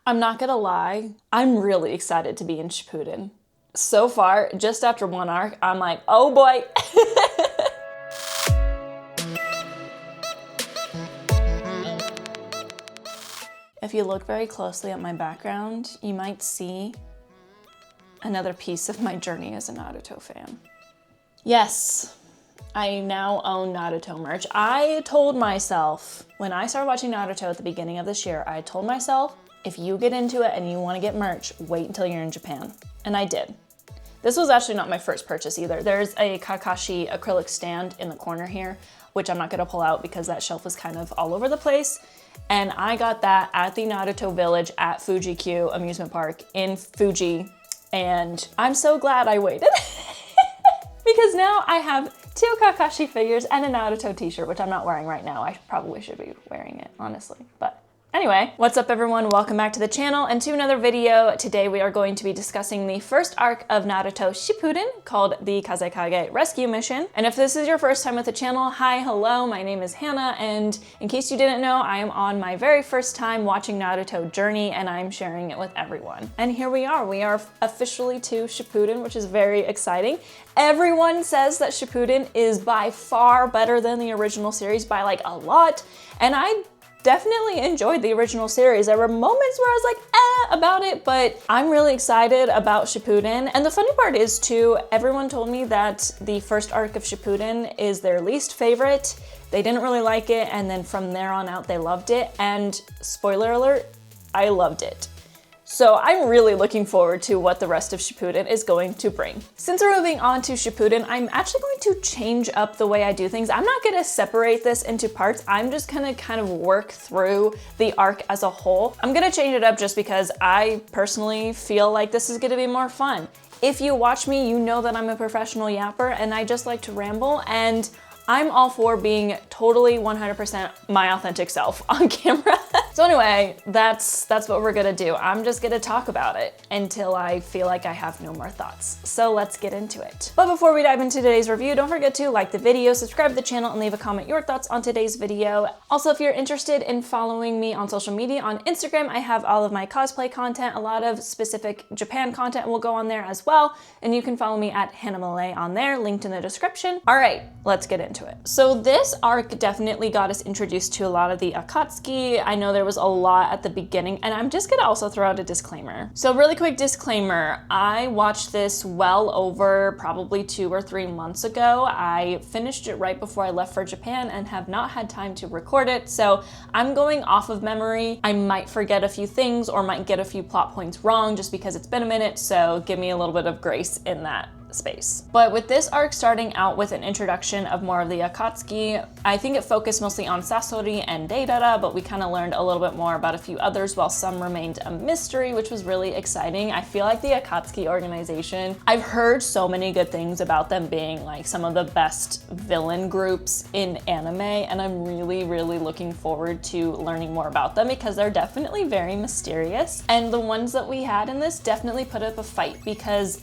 I'm not gonna lie, I'm really excited to be in Shippuden. So far, just after one arc, I'm like, oh boy. If you look very closely at my background, you might see another piece of my journey as a Naruto fan. Yes, I now own Naruto merch. I told myself, when I started watching Naruto at the beginning of this year, I told myself, if you get into it and you want to get merch, wait until you're in Japan. And I did. This was actually not my first purchase either. There's a Kakashi acrylic stand in the corner here, which I'm not gonna pull out because that shelf is kind of all over the place. And I got that at the Naruto Village at Fuji-Q amusement park in Fuji. And I'm so glad I waited because now I have 2 Kakashi figures and a Naruto t-shirt, which I'm not wearing right now. I probably should be wearing it, honestly, but anyway, what's up everyone? Welcome back to the channel and to another video. Today we are going to be discussing the first arc of Naruto Shippuden called the Kazekage Rescue Mission. And if this is your first time with the channel, hi, hello, my name is Hannah, and in case you didn't know, I am on my very first time watching Naruto journey and I'm sharing it with everyone. And here we are officially to Shippuden, which is very exciting. Everyone says that Shippuden is by far better than the original series by like a lot, and I definitely enjoyed the original series. There were moments where I was like, about it, but I'm really excited about Shippuden. And the funny part is too, everyone told me that the first arc of Shippuden is their least favorite. They didn't really like it, and then from there on out, they loved it. And spoiler alert, I loved it. So I'm really looking forward to what the rest of Shippuden is going to bring. Since we're moving on to Shippuden, I'm actually going to change up the way I do things. I'm not gonna separate this into parts. I'm just gonna kind of work through the arc as a whole. I'm gonna change it up just because I personally feel like this is gonna be more fun. If you watch me, you know that I'm a professional yapper and I just like to ramble, and I'm all for being totally 100% my authentic self on camera. So anyway, that's what we're gonna do. I'm just gonna talk about it until I feel like I have no more thoughts. So let's get into it. But before we dive into today's review, don't forget to like the video, subscribe to the channel, and leave a comment your thoughts on today's video. Also, if you're interested in following me on social media, on Instagram, I have all of my cosplay content. A lot of specific Japan content will go on there as well. And you can follow me at Hannah Malay on there, linked in the description. All right, let's get into it. So this arc definitely got us introduced to a lot of the Akatsuki. I know there was a lot at the beginning, and I'm just gonna also throw out a disclaimer. So really quick disclaimer, I watched this well over probably 2 or 3 months ago. I finished it right before I left for Japan and have not had time to record it. So I'm going off of memory. I might forget a few things or might get a few plot points wrong just because it's been a minute. So give me a little bit of grace in that space. But with this arc starting out with an introduction of more of the Akatsuki, I think it focused mostly on Sasori and Deidara, but we kind of learned a little bit more about a few others while some remained a mystery, which was really exciting. I feel like the Akatsuki organization, I've heard so many good things about them being like some of the best villain groups in anime, and I'm really, really looking forward to learning more about them because they're definitely very mysterious. And the ones that we had in this definitely put up a fight, because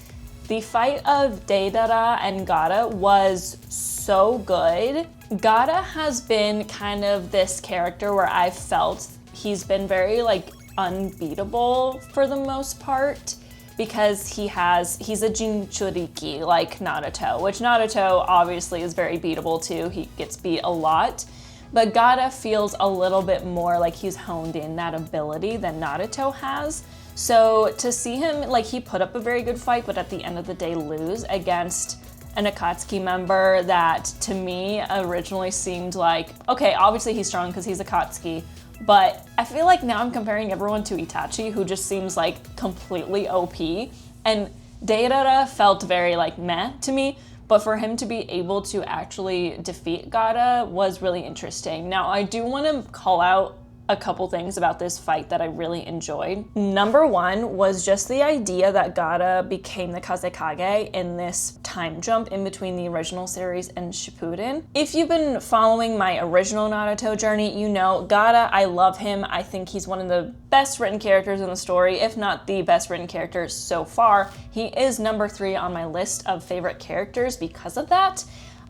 the fight of Deidara and GAARA was so good. GAARA has been kind of this character where I felt he's been very like unbeatable for the most part, because he's a Jinchuriki like Naruto, which Naruto obviously is very beatable too. He gets beat a lot. But GAARA feels a little bit more like he's honed in that ability than Naruto has. So to see him, like, he put up a very good fight, but at the end of the day lose against an Akatsuki member that to me originally seemed like, okay, obviously he's strong because he's Akatsuki, but I feel like now I'm comparing everyone to Itachi, who just seems like completely OP, and Deidara felt very like meh to me. But for him to be able to actually defeat GAARA was really interesting. Now, I do want to call out a couple things about this fight that I really enjoyed. Number one was just the idea that GAARA became the Kazekage in this time jump in between the original series and Shippuden. If you've been following my original Naruto journey, you know GAARA, I love him. I think he's one of the best written characters in the story, if not the best written character so far. He is number 3 on my list of favorite characters because of that.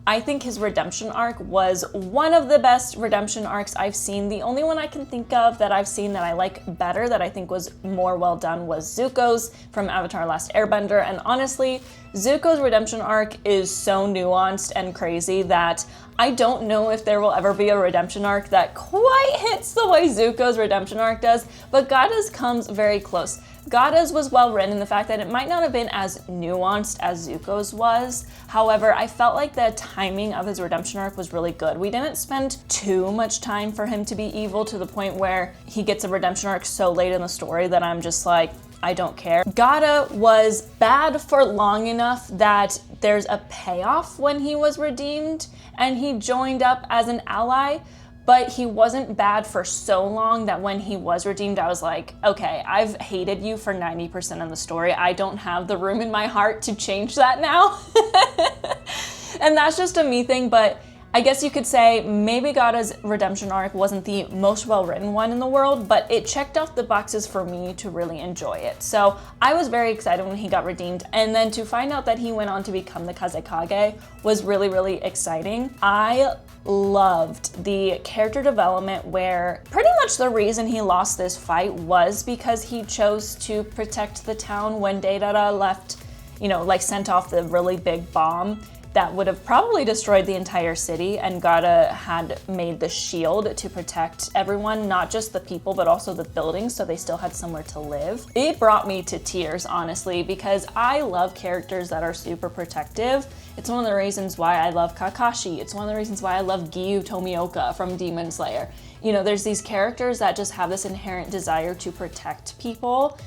I think his redemption arc was one of the best redemption arcs I've seen. The only one I can think of that I've seen that I like better, that I think was more well done, was Zuko's from Avatar: Last Airbender. And honestly, Zuko's redemption arc is so nuanced and crazy that I don't know if there will ever be a redemption arc that quite hits the way Zuko's redemption arc does, but GAARA's comes very close. GAARA's was well written in the fact that it might not have been as nuanced as Zuko's was. However, I felt like the timing of his redemption arc was really good. We didn't spend too much time for him to be evil to the point where he gets a redemption arc so late in the story that I'm just like, I don't care. GAARA was bad for long enough that there's a payoff when he was redeemed and he joined up as an ally, but he wasn't bad for so long that when he was redeemed, I was like, okay, I've hated you for 90% of the story. I don't have the room in my heart to change that now. And that's just a me thing, but I guess you could say maybe GAARA's redemption arc wasn't the most well-written one in the world, but it checked off the boxes for me to really enjoy it. So I was very excited when he got redeemed, and then to find out that he went on to become the Kazekage was really, really exciting. I loved the character development where pretty much the reason he lost this fight was because he chose to protect the town when Deidara left, you know, like sent off the really big bomb that would have probably destroyed the entire city, and GAARA had made the shield to protect everyone, not just the people, but also the buildings, so they still had somewhere to live. It brought me to tears, honestly, because I love characters that are super protective. It's one of the reasons why I love Kakashi. It's one of the reasons why I love Giyu Tomioka from Demon Slayer. You know, there's these characters that just have this inherent desire to protect people,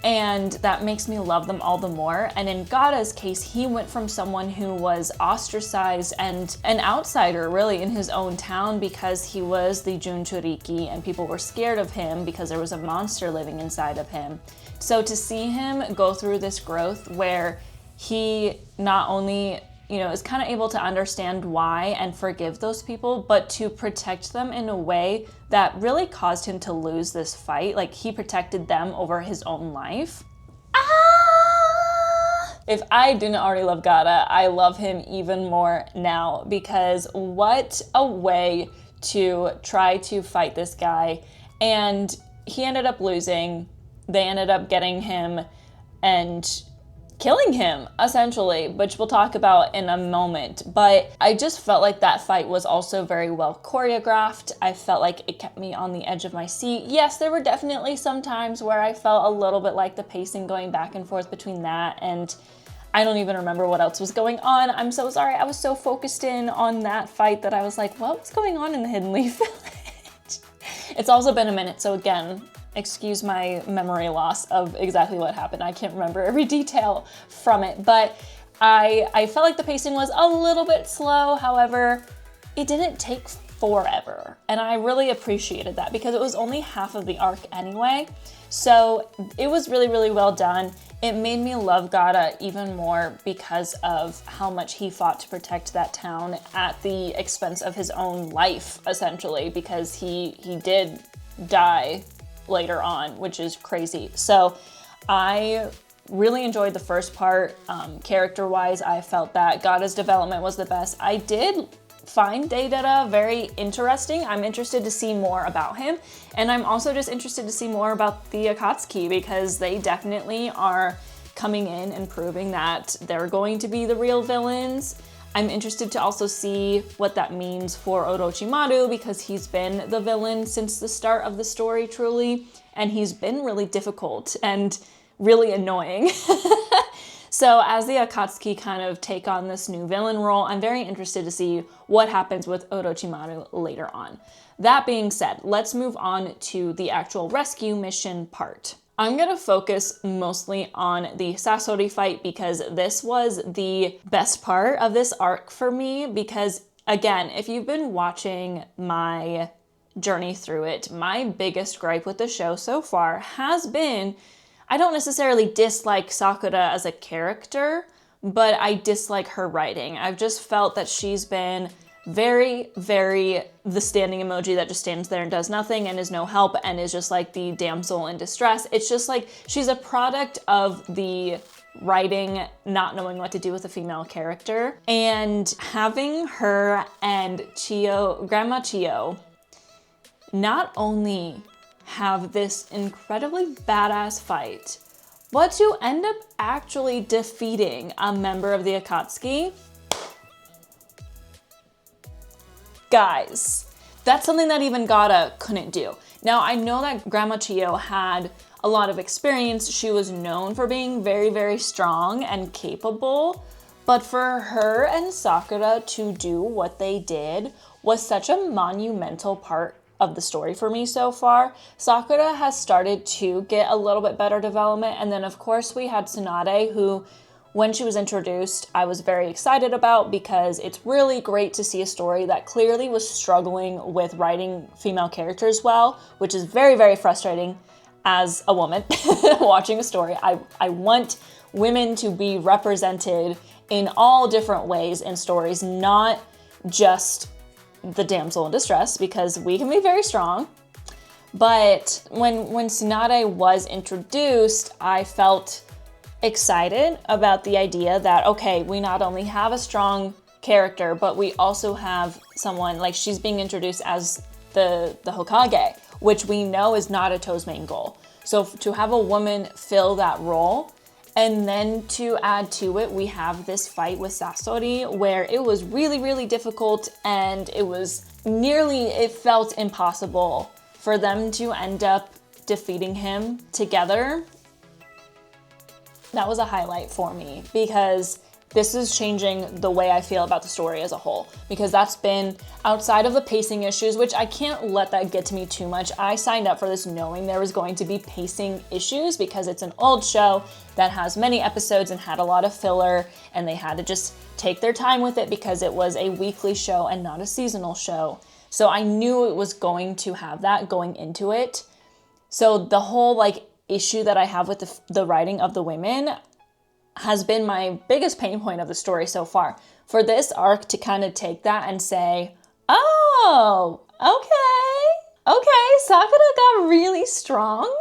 and that makes me love them all the more. And in GAARA's case, he went from someone who was ostracized and an outsider really in his own town because he was the Junchuriki and people were scared of him because there was a monster living inside of him. So to see him go through this growth where he not only, you know, is kind of able to understand why and forgive those people, but to protect them in a way that really caused him to lose this fight. Like, he protected them over his own life. If I didn't already love GAARA, I love him even more now, because what a way to try to fight this guy. And he ended up losing. They ended up getting him and killing him, essentially, which we'll talk about in a moment. But I just felt like that fight was also very well choreographed. I felt like it kept me on the edge of my seat. Yes, there were definitely some times where I felt a little bit like the pacing going back and forth between that, and I don't even remember what else was going on. I'm so sorry. I was so focused in on that fight that I was like, what was going on in the Hidden Leaf Village? It's also been a minute, so again, excuse my memory loss of exactly what happened. I can't remember every detail from it, but I felt like the pacing was a little bit slow. However, it didn't take forever, and I really appreciated that because it was only half of the arc anyway. So it was really, really well done. It made me love GAARA even more because of how much he fought to protect that town at the expense of his own life, essentially, because he did die later on, which is crazy. So I really enjoyed the first part. Character-wise, I felt that GAARA's development was the best. I did find Deidara very interesting. I'm interested to see more about him, and I'm also just interested to see more about the Akatsuki because they definitely are coming in and proving that they're going to be the real villains. I'm interested to also see what that means for Orochimaru because he's been the villain since the start of the story, truly, and he's been really difficult and really annoying. So as the Akatsuki kind of take on this new villain role, I'm very interested to see what happens with Orochimaru later on. That being said, let's move on to the actual rescue mission part. I'm gonna focus mostly on the Sasori fight because this was the best part of this arc for me because, again, if you've been watching my journey through it, my biggest gripe with the show so far has been, I don't necessarily dislike Sakura as a character, but I dislike her writing. I've just felt that she's been very, very the standing emoji that just stands there and does nothing and is no help and is just like the damsel in distress. It's just like she's a product of the writing, not knowing what to do with a female character, and having her and Grandma Chio, not only have this incredibly badass fight, but to end up actually defeating a member of the Akatsuki. Guys, that's something that even GAARA couldn't do. Now, I know that Grandma Chio had a lot of experience. She was known for being very, very strong and capable, but for her and Sakura to do what they did was such a monumental part of the story for me so far. Sakura has started to get a little bit better development, and then of course we had Tsunade, who when she was introduced I was very excited about, because it's really great to see a story that clearly was struggling with writing female characters well, which is very, very frustrating as a woman watching a story. I want women to be represented in all different ways in stories, not just the damsel in distress, because we can be very strong. But when Tsunade was introduced, I felt excited about the idea that, okay, we not only have a strong character, but we also have someone, like, she's being introduced as the Hokage, which we know is Naruto's main goal. So to have a woman fill that role, and then to add to it, we have this fight with Sasori where it was really, really difficult, and it felt impossible for them to end up defeating him together. That was a highlight for me, because this is changing the way I feel about the story as a whole, because that's been outside of the pacing issues, which I can't let that get to me too much. I signed up for this knowing there was going to be pacing issues, because it's an old show that has many episodes and had a lot of filler, and they had to just take their time with it because it was a weekly show and not a seasonal show. So I knew it was going to have that going into it. So the whole issue that I have with the writing of the women has been my biggest pain point of the story so far. For this arc to kind of take that and say, oh, okay, Sakura got really strong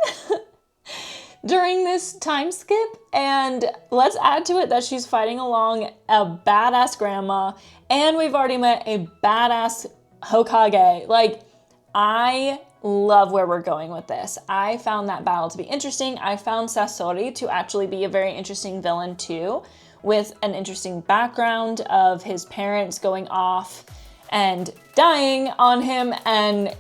during this time skip, and let's add to it that she's fighting along a badass grandma, and we've already met a badass Hokage. I love where we're going with this. I found that battle to be interesting. I found Sasori to actually be a very interesting villain too, with an interesting background of his parents going off and dying on him. And,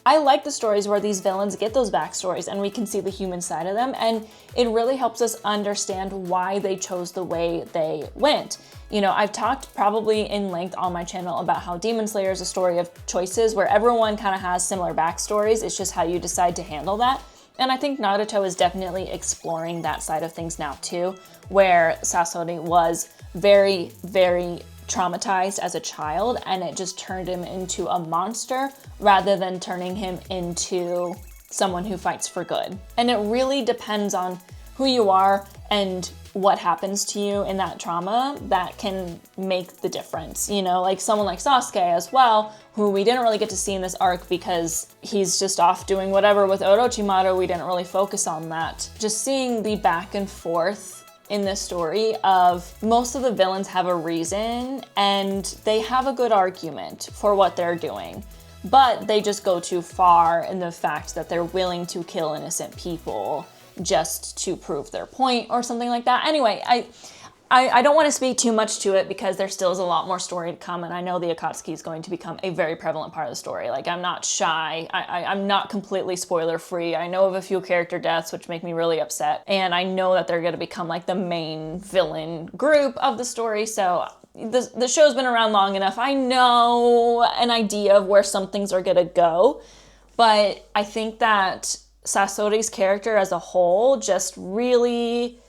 I like the stories where these villains get those backstories and we can see the human side of them, and it really helps us understand why they chose the way they went. I've talked probably in length on my channel about how Demon Slayer is a story of choices where everyone kind of has similar backstories. It's just how you decide to handle that. And I think Naruto is definitely exploring that side of things now too, where Sasori was very, very traumatized as a child, and it just turned him into a monster rather than turning him into someone who fights for good. And it really depends on who you are and what happens to you in that trauma that can make the difference. Someone like Sasuke as well, who we didn't really get to see in this arc because he's just off doing whatever with Orochimaru. We didn't really focus on that. Just seeing the back and forth in this story of most of the villains have a reason and they have a good argument for what they're doing, but they just go too far in the fact that they're willing to kill innocent people just to prove their point or something like that. Anyway, I don't want to speak too much to it because there still is a lot more story to come, and I know the Akatsuki is going to become a very prevalent part of the story. I'm not shy. I'm not completely spoiler free. I know of a few character deaths which make me really upset, and I know that they're going to become the main villain group of the story. So the show's been around long enough. I know an idea of where some things are going to go, but I think that Sasori's character as a whole just really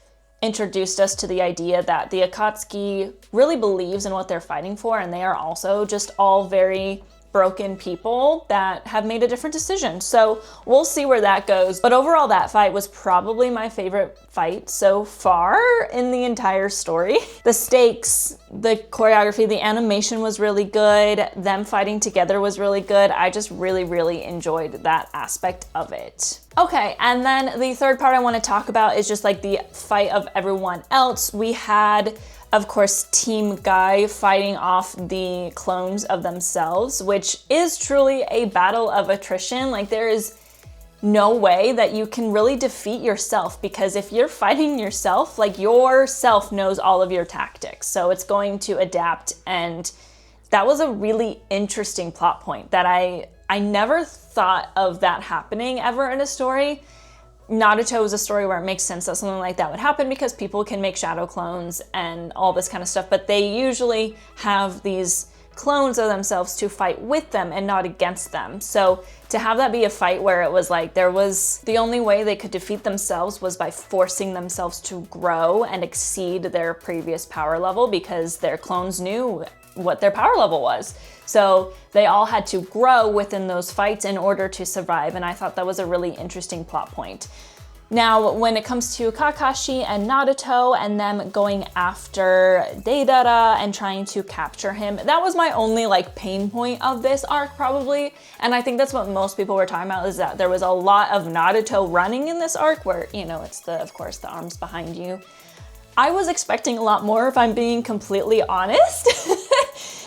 introduced us to the idea that the Akatsuki really believes in what they're fighting for, and they are also just all very broken people that have made a different decision. So we'll see where that goes. But overall, that fight was probably my favorite fight so far in the entire story. The stakes, the choreography, the animation was really good. Them fighting together was really good. I just really, really enjoyed that aspect of it. Okay, and then the third part I want to talk about is just like the fight of everyone else. We had, of course, Team Guy fighting off the clones of themselves, which is truly a battle of attrition. Like, there is no way that you can really defeat yourself, because if you're fighting yourself, like, yourself knows all of your tactics. So it's going to adapt, and that was a really interesting plot point that I never thought of that happening ever in a story. Naruto is a story where it makes sense that something like that would happen because people can make shadow clones and all this kind of stuff, but they usually have these clones of themselves to fight with them and not against them. So to have that be a fight where it was like the only way they could defeat themselves was by forcing themselves to grow and exceed their previous power level, because their clones knew what their power level was. So they all had to grow within those fights in order to survive, and I thought that was a really interesting plot point. Now, when it comes to Kakashi and Naruto and them going after Deidara and trying to capture him, that was my only like pain point of this arc probably. And I think that's what most people were talking about, is that there was a lot of Naruto running in this arc where, you know, it's of course, the arms behind you. I was expecting a lot more, if I'm being completely honest.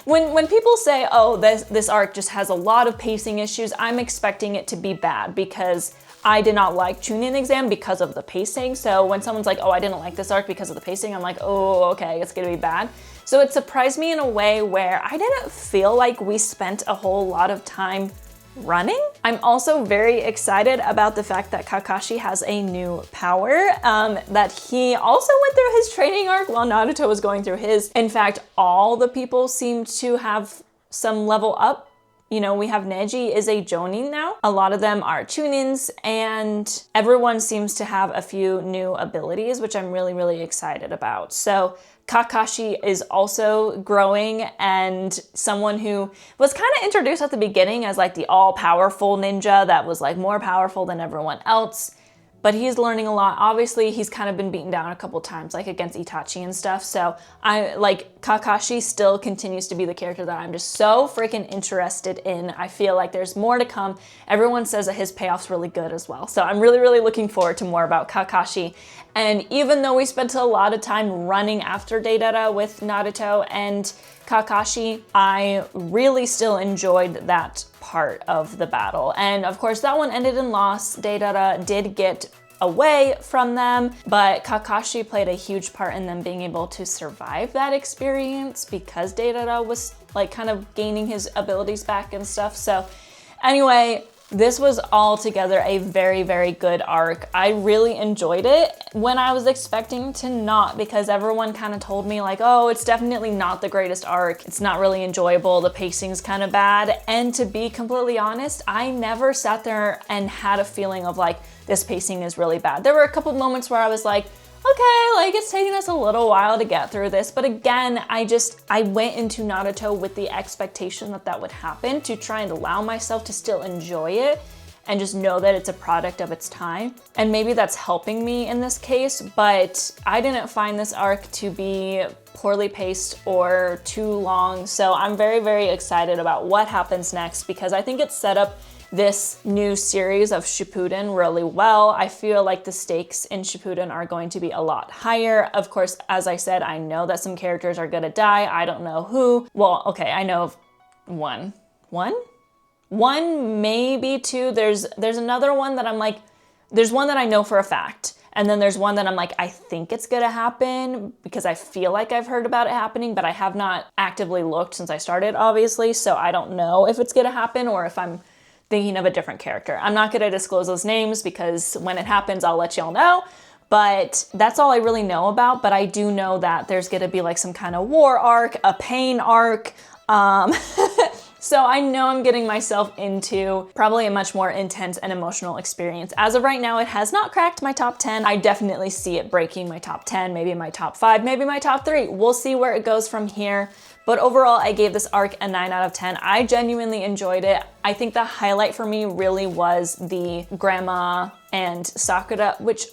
When people say, oh, this arc just has a lot of pacing issues, I'm expecting it to be bad, because I did not like Chunin exam because of the pacing. So when someone's like, oh, I didn't like this arc because of the pacing, I'm like, oh, okay, it's gonna be bad. So it surprised me in a way where I didn't feel like we spent a whole lot of time running. I'm also very excited about the fact that Kakashi has a new power, that he also went through his training arc while Naruto was going through his. In fact, all the people seem to have some level up. You know, we have Neji is a Jonin now. A lot of them are Chunins, and everyone seems to have a few new abilities, which I'm really, really excited about. So Kakashi is also growing, and someone who was kind of introduced at the beginning as like the all-powerful ninja that was like more powerful than everyone else. But he's learning a lot. Obviously, he's kind of been beaten down a couple times, like against Itachi and stuff. So Kakashi still continues to be the character that I'm just so freaking interested in. I feel like there's more to come. Everyone says that his payoff's really good as well. So I'm really, really looking forward to more about Kakashi. And even though we spent a lot of time running after Deidara with Naruto and Kakashi, I really still enjoyed that part of the battle. And of course, that one ended in loss. Deidara did get away from them, but Kakashi played a huge part in them being able to survive that experience, because Deidara was like kind of gaining his abilities back and stuff. So anyway, this was altogether a very, very good arc. I really enjoyed it when I was expecting to not, because everyone kind of told me like, oh, it's definitely not the greatest arc. It's not really enjoyable. The pacing's kind of bad. And to be completely honest, I never sat there and had a feeling of like, this pacing is really bad. There were a couple moments where I was like, okay, like it's taking us a little while to get through this. But again, I went into Naruto with the expectation that that would happen, to try and allow myself to still enjoy it and just know that it's a product of its time. And maybe that's helping me in this case, but I didn't find this arc to be poorly paced or too long. So I'm very, very excited about what happens next, because I think it's set up this new series of Shippuden really well. I feel like the stakes in Shippuden are going to be a lot higher. Of course, as I said, I know that some characters are gonna die. I don't know who. Well, okay, I know of one, maybe two. There's another one that I'm like, there's one that I know for a fact. And then there's one that I'm like, I think it's gonna happen because I feel like I've heard about it happening, but I have not actively looked since I started, obviously. So I don't know if it's gonna happen or if I'm thinking of a different character. I'm not gonna disclose those names because when it happens, I'll let y'all know. But that's all I really know about. But I do know that there's gonna be like some kind of war arc, a pain arc, So I know I'm getting myself into probably a much more intense and emotional experience. As of right now, it has not cracked my top 10. I definitely see it breaking my top 10, maybe my top 5, maybe my top 3. We'll see where it goes from here. But overall, I gave this arc a 9 out of 10. I genuinely enjoyed it. I think the highlight for me really was the grandma and Sakura, which,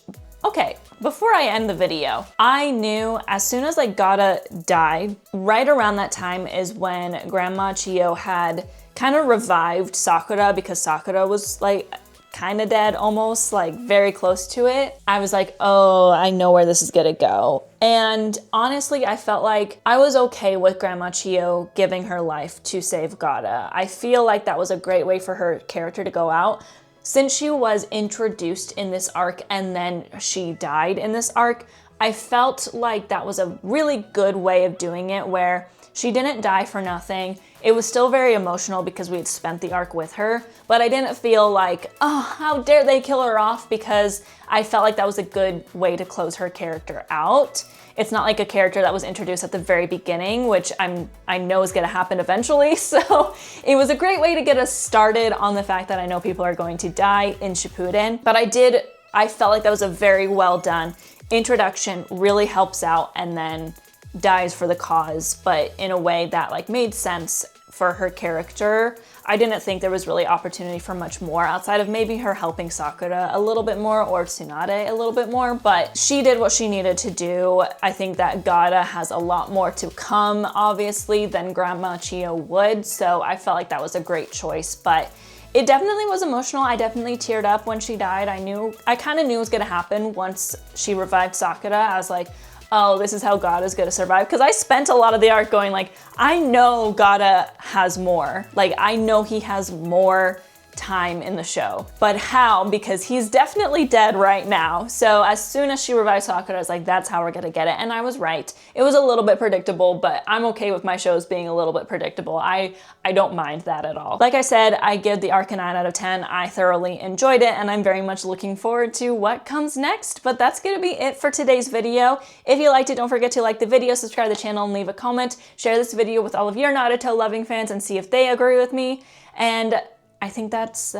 okay, before I end the video, I knew as soon as like GAARA died, right around that time is when Grandma Chiyo had kind of revived Sakura, because Sakura was like kind of dead, almost like very close to it. I was like, oh, I know where this is gonna go. And honestly, I felt like I was okay with Grandma Chiyo giving her life to save GAARA. I feel like that was a great way for her character to go out. Since she was introduced in this arc and then she died in this arc, I felt like that was a really good way of doing it, where she didn't die for nothing. It was still very emotional because we had spent the arc with her, but I didn't feel like, oh, how dare they kill her off, because I felt like that was a good way to close her character out. It's not like a character that was introduced at the very beginning, which I know is gonna happen eventually. So it was a great way to get us started on the fact that I know people are going to die in Shippuden. But I felt like that was a very well done introduction, really helps out, and then dies for the cause, but in a way that like made sense for her character. I didn't think there was really opportunity for much more outside of maybe her helping Sakura a little bit more, or Tsunade a little bit more, but she did what she needed to do. I think that GAARA has a lot more to come, obviously, than Grandma Chiyo would, so I felt like that was a great choice, but it definitely was emotional. I definitely teared up when she died. I kind of knew it was gonna happen once she revived Sakura. I was like, oh, this is how GAARA's gonna survive. Because I spent a lot of the arc going like, I know GAARA has more. Like, I know he has more time in the show. But how? Because he's definitely dead right now. So as soon as she revived Sakura, I was like, that's how we're gonna get it. And I was right. It was a little bit predictable, but I'm okay with my shows being a little bit predictable. I don't mind that at all. Like I said, I give the arc a 9 out of 10. I thoroughly enjoyed it, and I'm very much looking forward to what comes next. But that's gonna be it for today's video. If you liked it, don't forget to like the video, subscribe to the channel, and leave a comment. Share this video with all of your Naruto loving fans and see if they agree with me. And I think that's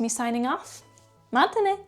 me signing off. Matane!